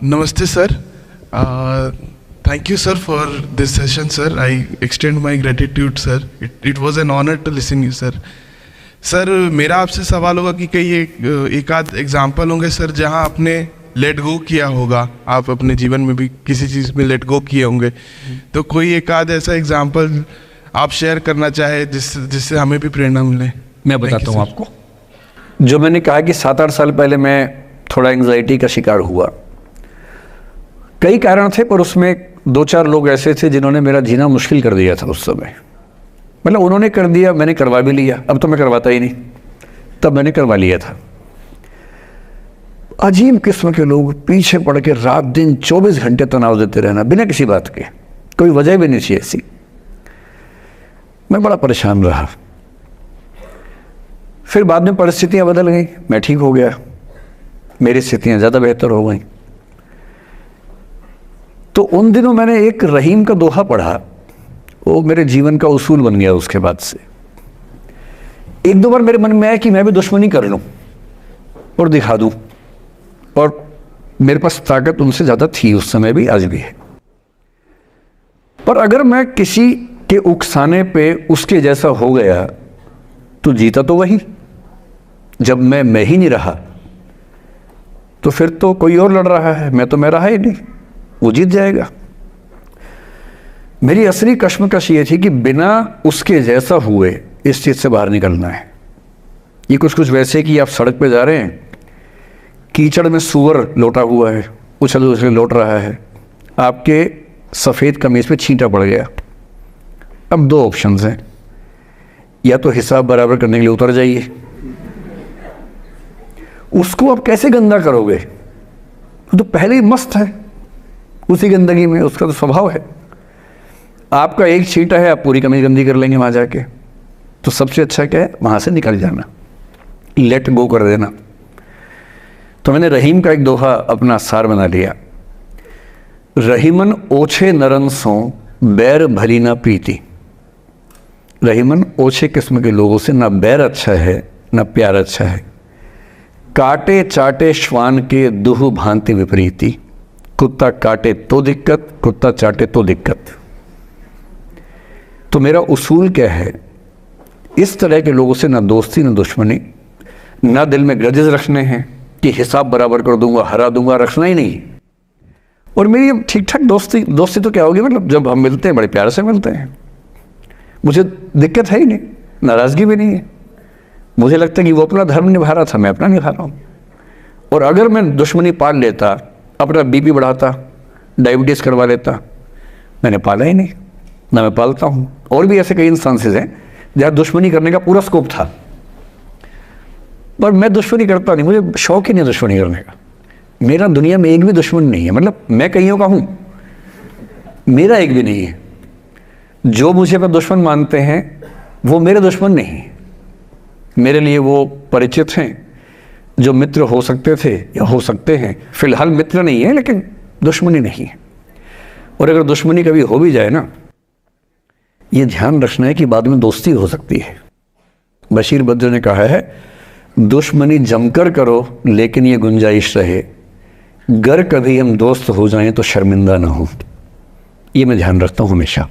Namaste, sir. Thank you, sir, for this session, sir. I extend my gratitude, sir. It was an honor to listen to you, sir. Sir मेरा आपसे सवाल होगा कि कई एक आध एग्जाम्पल होंगे सर जहां आपने लेट गो किया होगा, आप अपने जीवन में भी किसी चीज़ में लेट गो किए होंगे, तो कोई एक आध ऐसा एग्जाम्पल आप शेयर करना चाहे जिससे हमें भी प्रेरणा मिले। मैं बताता हूँ आपको। जो मैंने कहा कि 7-8 साल पहले मैं थोड़ा एंग्जाइटी का शिकार हुआ, कई कारण थे, पर उसमें 2-4 लोग ऐसे थे जिन्होंने मेरा जीना मुश्किल कर दिया था उस समय। मतलब उन्होंने कर दिया, मैंने करवा भी लिया। अब तो मैं करवाता ही नहीं, तब मैंने करवा लिया था। अजीब किस्म के लोग पीछे पड़ के रात दिन 24 घंटे तनाव देते रहना बिना किसी बात के, कोई वजह भी नहीं थी ऐसी। मैं बड़ा परेशान रहा। फिर बाद में परिस्थितियां बदल गई, मैं ठीक हो गया, मेरी स्थितियां ज़्यादा बेहतर हो गई। तो उन दिनों मैंने एक रहीम का दोहा पढ़ा, वो मेरे जीवन का उसूल बन गया। उसके बाद से 1-2 बार मेरे मन में आया कि मैं भी दुश्मनी कर लूं और दिखा दूं, और मेरे पास ताकत उनसे ज़्यादा थी उस समय भी, आज भी है। पर अगर मैं किसी के उकसाने पे उसके जैसा हो गया तो जीता तो वही। जब मैं ही नहीं रहा तो फिर तो कोई और लड़ रहा है, मैं रहा ही नहीं, वो जीत जाएगा। मेरी असली कश्मकश ये थी कि बिना उसके जैसा हुए इस चीज़ से बाहर निकलना है। ये कुछ वैसे कि आप सड़क पे जा रहे हैं, कीचड़ में सूअर लोटा हुआ है, उछल उछल लौट रहा है, आपके सफ़ेद कमीज पे छींटा पड़ गया। अब 2 ऑप्शंस हैं, या तो हिसाब बराबर करने के लिए उतर जाइए, उसको आप कैसे गंदा करोगे, वो तो पहले ही मस्त है उसी गंदगी में, उसका तो स्वभाव है। आपका एक छींटा है, आप पूरी कमीज गंदी कर लेंगे वहाँ जाके। तो सबसे अच्छा क्या है, वहाँ से निकल जाना, लेट गो कर देना। तो मैंने रहीम का एक दोहा अपना सार बना लिया। रहीमन ओछे नरन सो बैर भली ना प्रीति। रहीमन ओछे किस्म के लोगों से ना बैर अच्छा है ना प्यार अच्छा है। काटे चाटे श्वान के दुह भांति विपरीति। कुत्ता काटे तो दिक्कत, कुत्ता चाटे तो दिक्कत। तो मेरा उसूल क्या है, इस तरह के लोगों से ना दोस्ती ना दुश्मनी, ना दिल में ग्रजेस रखने हैं कि हिसाब बराबर कर दूंगा, हरा दूंगा, रखना ही नहीं। और मेरी ठीक ठाक दोस्ती तो क्या होगी, मतलब जब हम मिलते हैं बड़े प्यार से मिलते हैं, मुझे दिक्कत है ही नहीं, नाराज़गी भी नहीं है। मुझे लगता है कि वो अपना धर्म निभा रहा था, मैं अपना निभा रहा हूँ। और अगर मैं दुश्मनी पाल लेता, अपना बीपी बढ़ाता, डायबिटीज़ करवा लेता, मैंने पाला ही नहीं, ना मैं पालता हूँ। और भी ऐसे कई इंस्टांसेस हैं जहाँ दुश्मनी करने का पूरा स्कोप था, पर मैं दुश्मनी करता नहीं, मुझे शौक ही नहीं दुश्मनी करने का। मेरा दुनिया में एक भी दुश्मन नहीं है, मतलब मैं कईयों का हूँ, मेरा एक भी नहीं है। जो मुझे अपना दुश्मन मानते हैं वो मेरे दुश्मन नहीं है, मेरे लिए वो परिचित हैं, जो मित्र हो सकते थे या हो सकते हैं। फिलहाल मित्र नहीं है, लेकिन दुश्मनी नहीं है। और अगर दुश्मनी कभी हो भी जाए ना, ये ध्यान रखना है कि बाद में दोस्ती हो सकती है। बशीर बद्र ने कहा है, दुश्मनी जमकर करो लेकिन ये गुंजाइश रहे, गर कभी हम दोस्त हो जाएं तो शर्मिंदा ना हो। ये मैं ध्यान रखता हूँ हमेशा।